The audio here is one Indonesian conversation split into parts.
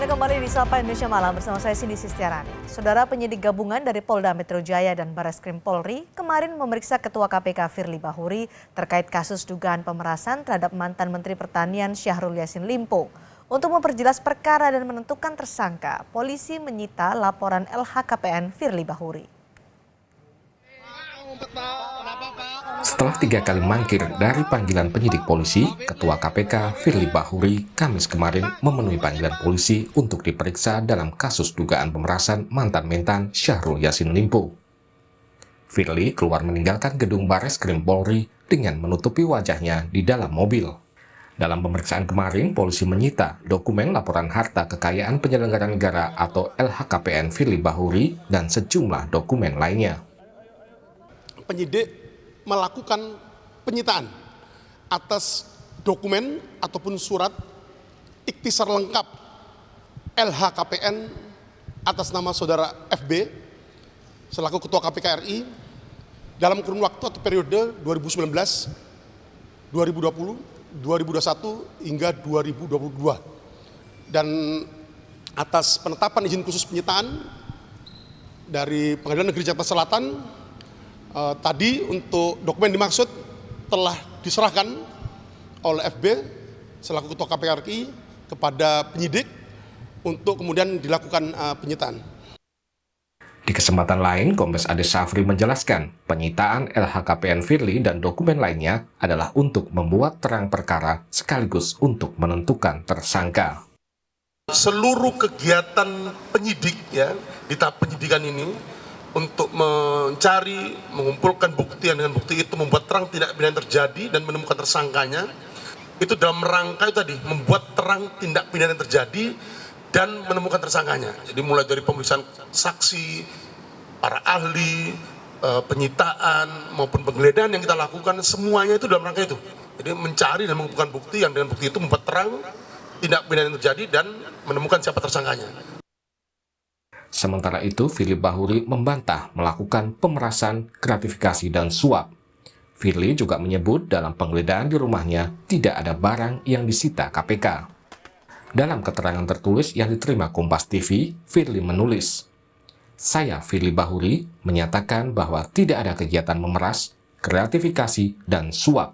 Anda kembali di Sapa Indonesia Malam bersama saya Cindy Sistiarani. Saudara penyidik gabungan dari Polda Metro Jaya dan Barreskrim Polri kemarin memeriksa Ketua KPK Firly Bahuri terkait kasus dugaan pemerasan terhadap mantan Menteri Pertanian Syahrul Yassin Limpo. Untuk memperjelas perkara dan menentukan tersangka, polisi menyita laporan LHKPN Firly Bahuri. Setelah 3 kali mangkir dari panggilan penyidik polisi, Ketua KPK Firly Bahuri Kamis kemarin memenuhi panggilan polisi untuk diperiksa dalam kasus dugaan pemerasan mantan Mentan Syahrul Yassin Limpo. Firly keluar meninggalkan gedung Barreskrim Polri dengan menutupi wajahnya di dalam mobil. Dalam pemeriksaan kemarin, polisi menyita dokumen laporan harta kekayaan penyelenggara negara atau LHKPN Firly Bahuri dan sejumlah dokumen lainnya. Penyidik melakukan penyitaan atas dokumen ataupun surat ikhtisar lengkap LHKPN atas nama saudara FB selaku Ketua KPK RI dalam kurun waktu atau periode 2019, 2020, 2021 hingga 2022. Dan atas penetapan izin khusus penyitaan dari Pengadilan Negeri Jakarta Selatan, tadi untuk dokumen dimaksud telah diserahkan oleh FB selaku Ketua KPK RI kepada penyidik untuk kemudian dilakukan penyitaan. Di kesempatan lain, Kombes Ade Safri menjelaskan penyitaan LHKPN Firly dan dokumen lainnya adalah untuk membuat terang perkara sekaligus untuk menentukan tersangka. Seluruh kegiatan penyidik ya di tahap penyidikan ini untuk mencari, mengumpulkan bukti, dan dengan bukti itu membuat terang tindak pidana terjadi dan menemukan tersangkanya, itu dalam rangka itu tadi, membuat terang tindak pidana terjadi dan menemukan tersangkanya. Jadi mulai dari pemeriksaan saksi, para ahli, penyitaan maupun penggeledahan yang kita lakukan, semuanya itu dalam rangka itu. Jadi mencari dan mengumpulkan bukti yang dengan bukti itu membuat terang tindak pidana yang terjadi dan menemukan siapa tersangkanya. Sementara itu, Firly Bahuri membantah melakukan pemerasan, gratifikasi, dan suap. Firly juga menyebut dalam penggeledahan di rumahnya tidak ada barang yang disita KPK. Dalam keterangan tertulis yang diterima Kompas TV, Firly menulis, "Saya, Firly Bahuri, menyatakan bahwa tidak ada kegiatan memeras, gratifikasi, dan suap.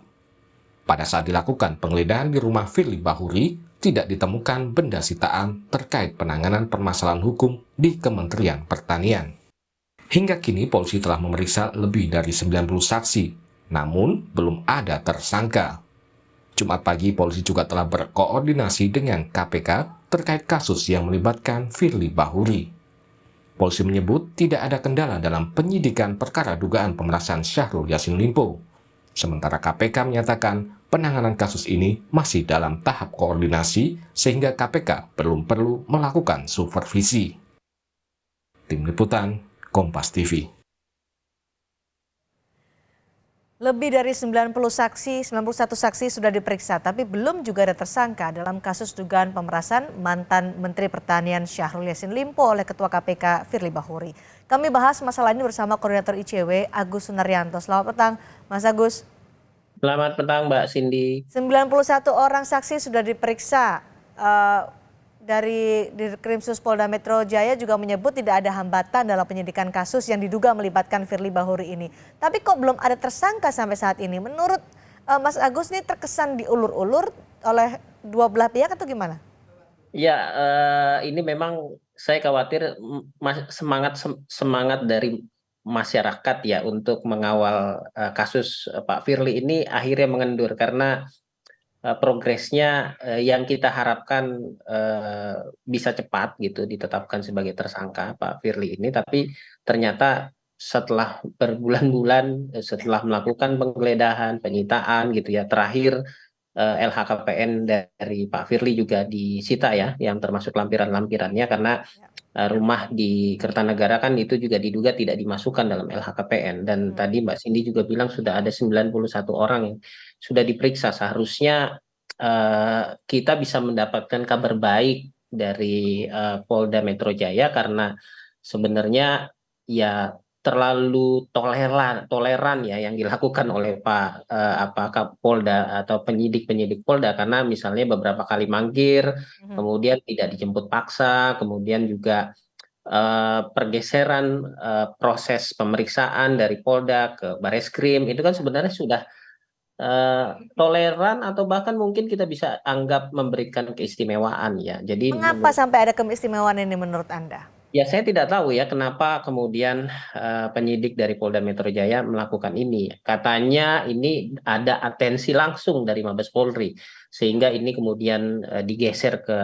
Pada saat dilakukan penggeledahan di rumah Firly Bahuri, tidak ditemukan benda sitaan terkait penanganan permasalahan hukum di Kementerian Pertanian." Hingga kini polisi telah memeriksa lebih dari 90 saksi, namun belum ada tersangka. Jumat pagi polisi juga telah berkoordinasi dengan KPK terkait kasus yang melibatkan Firly Bahuri. Polisi menyebut tidak ada kendala dalam penyidikan perkara dugaan pemerasan Syahrul Yassin Limpo. Sementara KPK menyatakan penanganan kasus ini masih dalam tahap koordinasi sehingga KPK belum perlu melakukan supervisi. Tim Liputan, Kompas TV. Lebih dari 91 saksi sudah diperiksa, tapi belum juga ada tersangka dalam kasus dugaan pemerasan mantan Menteri Pertanian Syahrul Yassin Limpo oleh Ketua KPK Firly Bahuri. Kami bahas masalah ini bersama Koordinator ICW Agus Sunaryanto. Selamat petang, Mas Agus. Selamat petang, Mbak Cindy. 91 orang saksi sudah diperiksa. Dari Dirkrimsus Polda Metro Jaya juga menyebut tidak ada hambatan dalam penyidikan kasus yang diduga melibatkan Firly Bahuri ini. Tapi kok belum ada tersangka sampai saat ini? Menurut Mas Agus ini terkesan diulur-ulur oleh dua belah pihak atau gimana? Ya, ini memang saya khawatir semangat dari masyarakat ya untuk mengawal kasus Pak Firly ini akhirnya mengendur karena progresnya yang kita harapkan bisa cepat gitu ditetapkan sebagai tersangka Pak Firly ini, tapi ternyata setelah berbulan-bulan setelah melakukan penggeledahan, penyitaan gitu ya, terakhir LHKPN dari Pak Firly juga disita ya, yang termasuk lampiran-lampirannya karena rumah di Kertanegara kan itu juga diduga tidak dimasukkan dalam LHKPN. Dan tadi Mbak Cindy juga bilang sudah ada 91 orang yang sudah diperiksa. Seharusnya kita bisa mendapatkan kabar baik dari Polda Metro Jaya karena sebenarnya ya terlalu toleran ya yang dilakukan oleh Pak Kapolda atau penyidik Polda, karena misalnya beberapa kali mangkir, Mhm. kemudian tidak dijemput paksa, kemudian juga pergeseran proses pemeriksaan dari Polda ke Bareskrim itu kan sebenarnya sudah toleran, atau bahkan mungkin kita bisa anggap memberikan keistimewaan ya. Jadi Mengapa sampai ada keistimewaan ini menurut Anda? ya, saya tidak tahu ya kenapa kemudian penyidik dari Polda Metro Jaya melakukan ini. Katanya ini ada atensi langsung dari Mabes Polri, sehingga ini kemudian digeser ke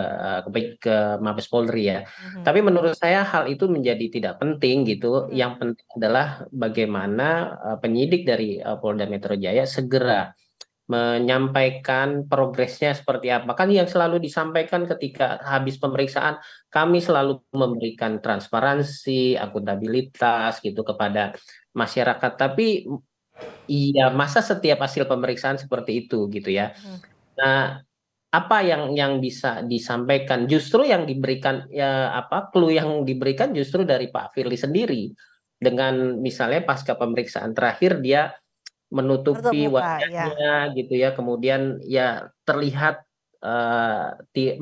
Mabes Polri ya. Mhm. Tapi menurut saya hal itu menjadi tidak penting gitu. Mhm. Yang penting adalah bagaimana penyidik dari Polda Metro Jaya segera menyampaikan progresnya seperti apa. Kan yang selalu disampaikan ketika habis pemeriksaan, kami selalu memberikan transparansi, akuntabilitas gitu kepada masyarakat. Tapi iya, masa setiap hasil pemeriksaan seperti itu gitu ya. Mhm. Nah, apa yang bisa disampaikan? Justru yang diberikan ya clue yang diberikan justru dari Pak Firly sendiri, dengan misalnya pasca pemeriksaan terakhir dia Tertutup menutupi muka, ya. wajahnya gitu ya, kemudian ya terlihat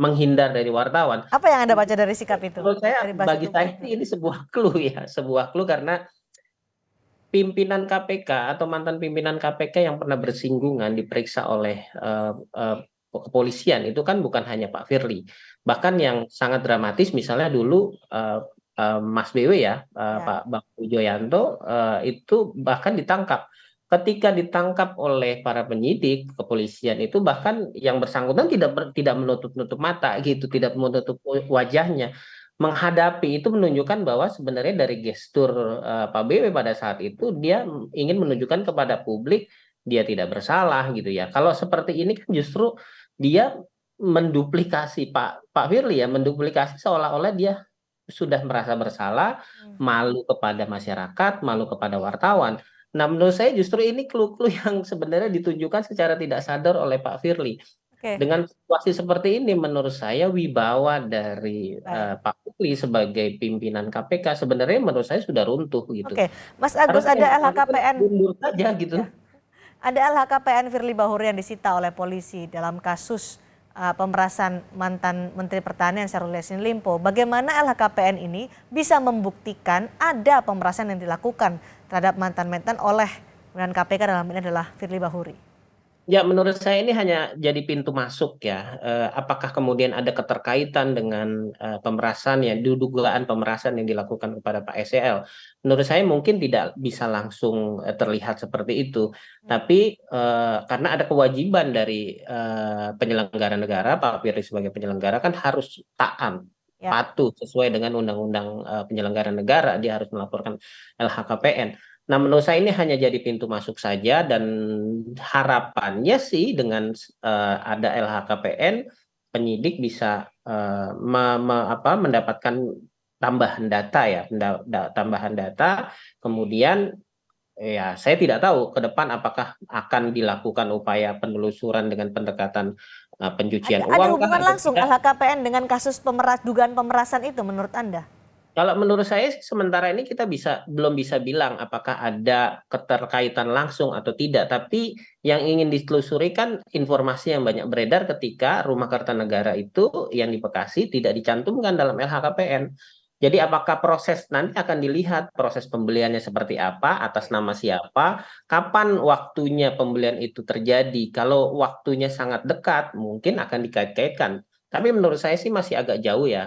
menghindar dari wartawan. Apa yang Anda baca dari sikap itu? Menurut saya, Dari bahasa bagi tubuh saya itu? sih ini sebuah clue ya, sebuah clue, karena pimpinan KPK atau mantan pimpinan KPK yang pernah bersinggungan diperiksa oleh kepolisian itu kan bukan hanya Pak Firly. Bahkan yang sangat dramatis misalnya dulu Mas BW ya, Ya. Pak Bang Wijoyanto itu bahkan ditangkap. Ketika ditangkap oleh para penyidik kepolisian itu, bahkan yang bersangkutan tidak menutup-nutup mata gitu, tidak menutup wajahnya. Menghadapi itu menunjukkan bahwa sebenarnya dari gestur Pak BW pada saat itu dia ingin menunjukkan kepada publik dia tidak bersalah gitu ya. Kalau seperti ini kan justru dia menduplikasi Pak Firly ya, menduplikasi seolah-olah dia sudah merasa bersalah, Hmm. malu kepada masyarakat, malu kepada wartawan. Nah, menurut saya justru ini clue-clue yang sebenarnya ditunjukkan secara tidak sadar oleh Pak Firly. Oke, Dengan situasi seperti ini, menurut saya wibawa dari baik. Pak Firly sebagai pimpinan KPK sebenarnya menurut saya sudah runtuh gitu. Oke, Mas Agus, Harusnya ada yang bersangkutan LHKPN. mundur saja gitu. Ya. Ada LHKPN Firly Bahuri yang disita oleh polisi dalam kasus pemerasan mantan Menteri Pertanian Syahrul Yassin Limpo. Bagaimana LHKPN ini bisa membuktikan ada pemerasan yang dilakukan terhadap mantan-mantan oleh pimpinan KPK, dalam ini adalah Firly Bahuri? Ya, menurut saya ini hanya jadi pintu masuk ya. Apakah kemudian ada keterkaitan dengan pemerasan ya, dugaan pemerasan yang dilakukan kepada Pak SEL? Menurut saya mungkin tidak bisa langsung terlihat seperti itu. Tapi karena ada kewajiban dari penyelenggara negara, Pak Firly sebagai penyelenggara kan harus taat, Ya. patuh sesuai dengan undang-undang penyelenggara negara, dia harus melaporkan LHKPN. Nah, menurut saya ini hanya jadi pintu masuk saja, dan harapannya sih dengan ada LHKPN, penyidik bisa mendapatkan tambahan data ya, tambahan data. Kemudian ya saya tidak tahu ke depan apakah akan dilakukan upaya penelusuran dengan pendekatan pencucian Ada uang kah hubungan atau langsung tidak. LHKPN dengan kasus dugaan pemerasan itu menurut Anda? Kalau menurut saya sih sementara ini kita belum bisa bilang apakah ada keterkaitan langsung atau tidak. Tapi yang ingin ditelusuri kan informasi yang banyak beredar ketika Rumah Kertanegara itu yang di Bekasi tidak dicantumkan dalam LHKPN. Jadi apakah proses nanti akan dilihat proses pembeliannya seperti apa, atas nama siapa, kapan waktunya pembelian itu terjadi. Kalau waktunya sangat dekat mungkin akan dikait-kaitkan. Tapi menurut saya sih masih agak jauh ya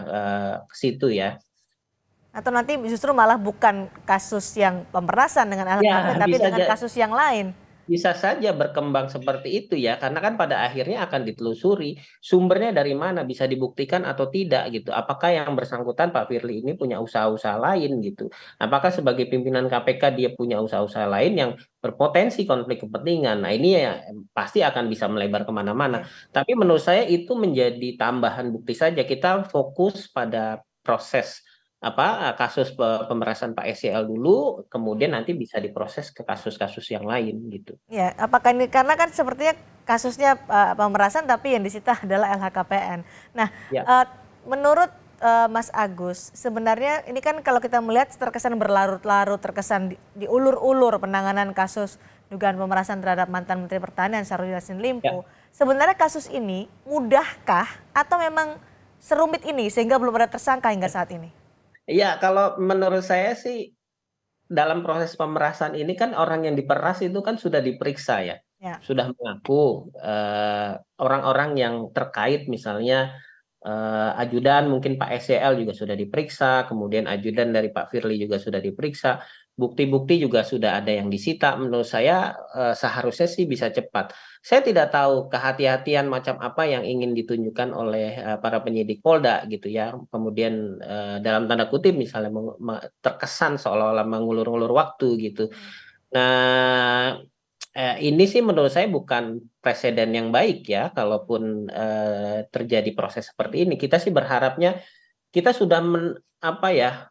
ke situ ya. Atau nanti justru malah bukan kasus yang pemerasan dengan LHKPN, Ya, tapi dengan kasus yang lain? bisa saja berkembang seperti itu ya, karena kan pada akhirnya akan ditelusuri sumbernya dari mana, bisa dibuktikan atau tidak gitu. Apakah yang bersangkutan Pak Firly ini punya usaha-usaha lain gitu? Apakah sebagai pimpinan KPK dia punya usaha-usaha lain yang berpotensi konflik kepentingan? Nah, ini ya pasti akan bisa melebar kemana-mana. Oke. Tapi menurut saya itu menjadi tambahan bukti saja. Kita fokus pada proses kasus pemerasan Pak SEL dulu, kemudian nanti bisa diproses ke kasus-kasus yang lain gitu. Ya, apakah ini karena kan sepertinya kasusnya pemerasan tapi yang disita adalah LHKPN. Nah, Ya. menurut Mas Agus, sebenarnya ini kan kalau kita melihat terkesan berlarut-larut, terkesan diulur-ulur penanganan kasus dugaan pemerasan terhadap mantan Menteri Pertanian Syahrul Yassin Limpo. Sebenarnya kasus ini mudahkah atau memang serumit ini sehingga belum ada tersangka hingga saat ini? Iya, kalau menurut saya sih dalam proses pemerasan ini kan orang yang diperas itu kan sudah diperiksa ya, Ya. sudah mengaku orang-orang yang terkait misalnya ajudan mungkin Pak SCL juga sudah diperiksa, kemudian ajudan dari Pak Firly juga sudah diperiksa, bukti-bukti juga sudah ada yang disita. Menurut saya seharusnya sih bisa cepat. Saya tidak tahu kehati-hatian macam apa yang ingin ditunjukkan oleh para penyidik Polda gitu ya. Kemudian dalam tanda kutip misalnya terkesan seolah-olah mengulur-ulur waktu gitu. Nah, ini sih menurut saya bukan presiden yang baik ya, kalaupun terjadi proses seperti ini. Kita sih berharapnya kita sudah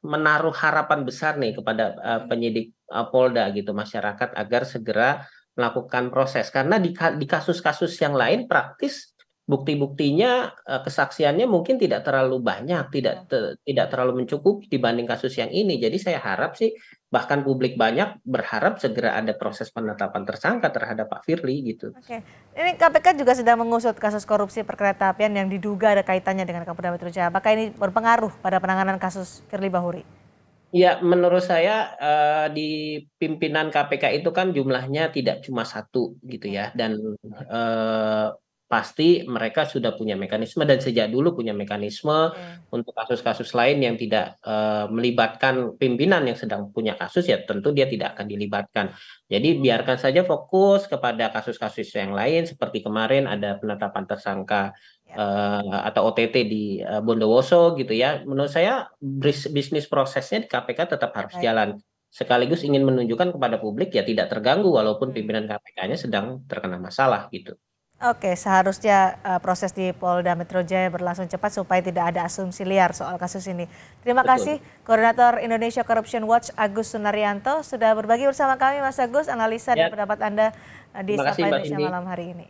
menaruh harapan besar nih kepada penyidik Polda gitu, masyarakat agar segera melakukan proses. Karena di kasus-kasus yang lain praktis bukti-buktinya, kesaksiannya mungkin tidak terlalu banyak, tidak terlalu mencukupi dibanding kasus yang ini. Jadi saya harap sih bahkan publik banyak berharap segera ada proses penetapan tersangka terhadap Pak Firly gitu. Oke, ini KPK juga sedang mengusut kasus korupsi perkeretaapian yang diduga ada kaitannya dengan Kapolda Metro Jaya. Apakah ini berpengaruh pada penanganan kasus Firly Bahuri? Ya, menurut saya di pimpinan KPK itu kan jumlahnya tidak cuma satu gitu ya, dan pasti mereka sudah punya mekanisme dan sejak dulu punya mekanisme untuk kasus-kasus lain yang tidak melibatkan pimpinan yang sedang punya kasus, ya tentu dia tidak akan dilibatkan. Jadi biarkan saja fokus kepada kasus-kasus yang lain, seperti kemarin ada penetapan tersangka atau OTT di Bondowoso gitu ya. Menurut saya bisnis prosesnya di KPK tetap harus jalan. Sekaligus ingin menunjukkan kepada publik ya tidak terganggu walaupun pimpinan KPK-nya sedang terkena masalah gitu. Oke, seharusnya proses di Polda Metro Jaya berlangsung cepat supaya tidak ada asumsi liar soal kasus ini. Terima kasih Koordinator Indonesia Corruption Watch Agus Sunaryanto sudah berbagi bersama kami, Mas Agus, analisa dan pendapat Anda di Sapa Indonesia malam hari ini.